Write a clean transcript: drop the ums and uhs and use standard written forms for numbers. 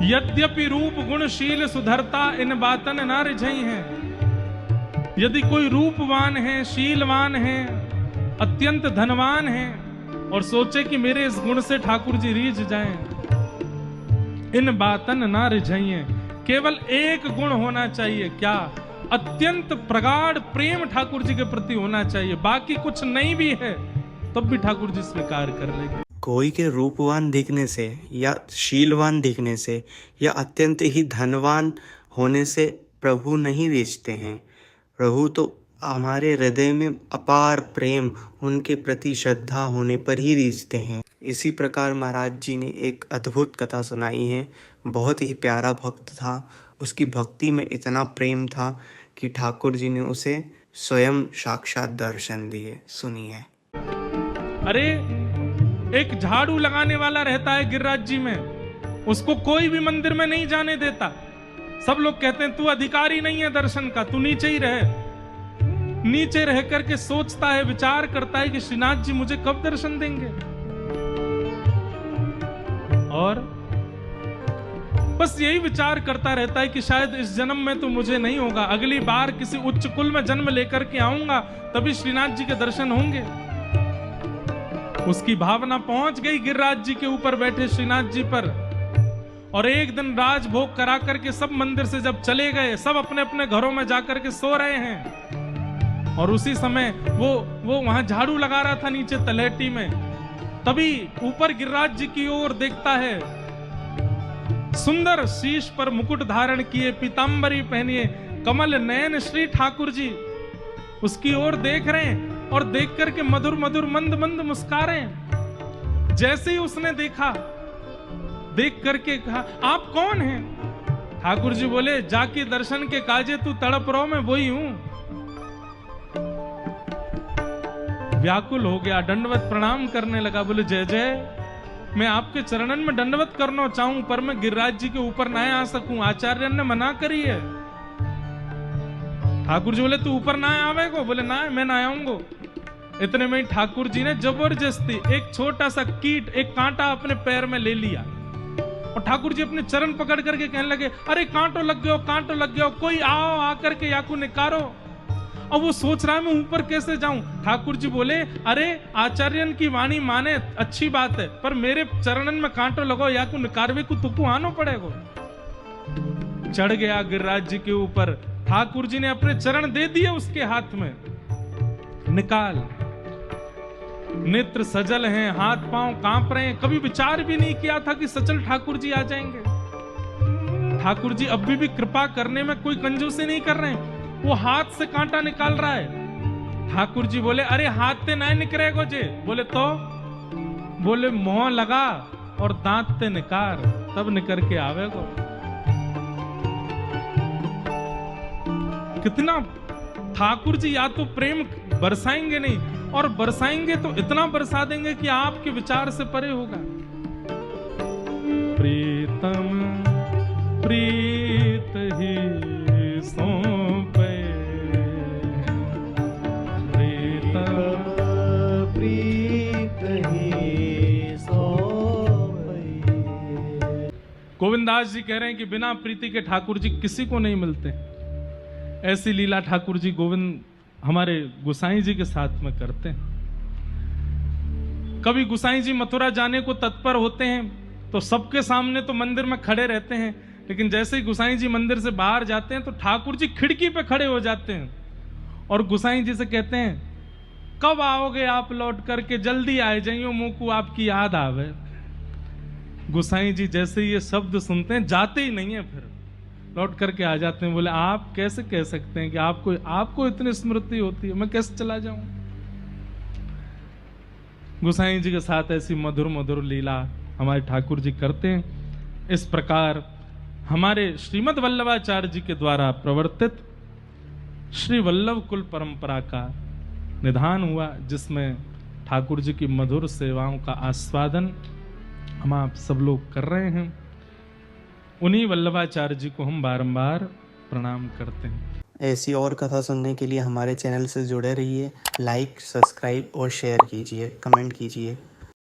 यद्यपि रूप गुणशील सुधरता इन बातन ना रिझई हैं। यदि कोई रूपवान है, शीलवान है, अत्यंत धनवान है और सोचे कि मेरे इस गुण से ठाकुर जी रीझ जाएं, इन बातन ना रिझई हैं। केवल एक गुण होना चाहिए, क्या? अत्यंत प्रगाढ़ प्रेम ठाकुर जी के प्रति होना चाहिए। बाकी कुछ नहीं भी है तब भी ठाकुर जी स्वीकार कर लेंगे। कोई के रूपवान दिखने से या शीलवान दिखने से या अत्यंत ही धनवान होने से प्रभु नहीं रीझते हैं। प्रभु तो हमारे हृदय में अपार प्रेम, उनके प्रति श्रद्धा होने पर ही रीझते हैं। इसी प्रकार महाराज जी ने एक अद्भुत कथा सुनाई है। बहुत ही प्यारा भक्त था, उसकी भक्ति में इतना प्रेम था कि ठाकुर जी ने उसे स्वयं साक्षात दर्शन दिए। सुनिए। अरे एक झाड़ू लगाने वाला रहता है गिरिराज जी में, उसको कोई भी मंदिर में नहीं जाने देता। सब लोग कहते हैं तू अधिकारी नहीं है दर्शन का, तू नीचे ही रहे। नीचे रह करके सोचता है, विचार करता है कि श्रीनाथ जी मुझे कब दर्शन देंगे, और बस यही विचार करता रहता है कि शायद इस जन्म में तो मुझे नहीं होगा, अगली बार किसी उच्च कुल में जन्म लेकर के आऊंगा तभी श्रीनाथ जी के दर्शन होंगे। उसकी भावना पहुंच गई गिरिराज जी के ऊपर बैठे श्रीनाथ जी पर, और एक दिन राजभोग करा करके सब मंदिर से जब चले गए, सब अपने अपने घरों में जाकर के सो रहे हैं, और उसी समय वो वहां झाड़ू लगा रहा था नीचे तलहटी में। तभी ऊपर गिरिराज जी की ओर देखता है, सुंदर शीश पर मुकुट धारण किए, पीतांबरी पहनिए, कमल नयन श्री ठाकुर जी उसकी ओर देख रहे हैं, और देख करके मधुर मधुर मंद मंद मुस्कुरा रहे हैं। जैसे ही उसने देखा, देख करके कहा, आप कौन हैं? ठाकुर जी बोले, जाके दर्शन के काजे तू तड़प रहो, मैं वही हूं। व्याकुल हो गया, दंडवत प्रणाम करने लगा। बोले, जय जय, मैं आपके चरणन में दंडवत करना चाहूं, पर मैं गिरिराज जी के ऊपर ना आ सकूं, आचार्य ने मना करी है। ठाकुर जी बोले, तू ऊपर ना आवेगो? बोले, ना, मैं ना आऊंगो। इतने में ठाकुर जी ने जबरदस्ती एक छोटा सा कीट, एक कांटा अपने पैर में ले लिया, और ठाकुर जी अपने चरण पकड़ करके कहने लगे, अरे कांटो लग गयो, कांटो लग गयो, कोई आओ, आकर के याकू निकारो। अब वो सोच रहा है मैं ऊपर कैसे जाऊं। ठाकुर जी बोले, अरे आचार्यन की वाणी माने अच्छी बात है, पर मेरे चरणन में कांटो लगो, याकू निकारवे को तुकू आनो पड़ेगो। चढ़ गया गिरिराज जी के ऊपर। ठाकुर जी ने अपने चरण दे दिए उसके हाथ में, निकाल। नेत्र सजल हैं, हाथ पांव कांप रहे हैं। कभी विचार भी नहीं किया था कि सचल ठाकुर जी आ जाएंगे। ठाकुर जी अभी भी कृपा करने में कोई कंजूसी नहीं कर रहे हैं। वो हाथ से कांटा निकाल रहा है। ठाकुर जी बोले, अरे हाथ से नहीं निकलेगो जे। बोले, तो? बोले, मुंह लगा और दांत से निकार, तब निकर के आवेगो। कितना ठाकुर जी या तो प्रेम बरसाएंगे नहीं, और बरसाएंगे तो इतना बरसा देंगे कि आपके विचार से परे होगा। प्रीतम प्रीत ही सौंपे, प्रीतम प्रीत ही सौंपे। गोविंदास जी कह रहे हैं कि बिना प्रीति के ठाकुर जी किसी को नहीं मिलते। ऐसी लीला ठाकुर जी गोविंद हमारे गुसाई जी के साथ में करते हैं। कभी गुसाई जी मथुरा जाने को तत्पर होते हैं तो सबके सामने तो मंदिर में खड़े रहते हैं, लेकिन जैसे ही गुसाई जी मंदिर से बाहर जाते हैं तो ठाकुर जी खिड़की पे खड़े हो जाते हैं और गुसाई जी से कहते हैं, कब आओगे आप लौट करके, जल्दी आए जाइयो, मुंह को आपकी याद आवे। गुसाई जी जैसे ही ये शब्द सुनते हैं, जाते ही नहीं है, फिर लौट करके आ जाते हैं। बोले, आप कैसे कह सकते हैं कि आपको इतनी स्मृति होती है, मैं कैसे चला जाऊं। गुसाई जी के साथ ऐसी मधुर मधुर लीला हमारे ठाकुर जी करते हैं। इस प्रकार हमारे श्रीमद् वल्लभाचार्य जी के द्वारा प्रवर्तित श्री वल्लभ कुल परंपरा का निधान हुआ, जिसमें ठाकुर जी की मधुर सेवाओं का आस्वादन हम आप सब लोग कर रहे हैं। उन्हीं वल्लभाचार्य जी को हम बारंबार प्रणाम करते हैं। ऐसी और कथा सुनने के लिए हमारे चैनल से जुड़े रहिए। लाइक, सब्सक्राइब और शेयर कीजिए, कमेंट कीजिए।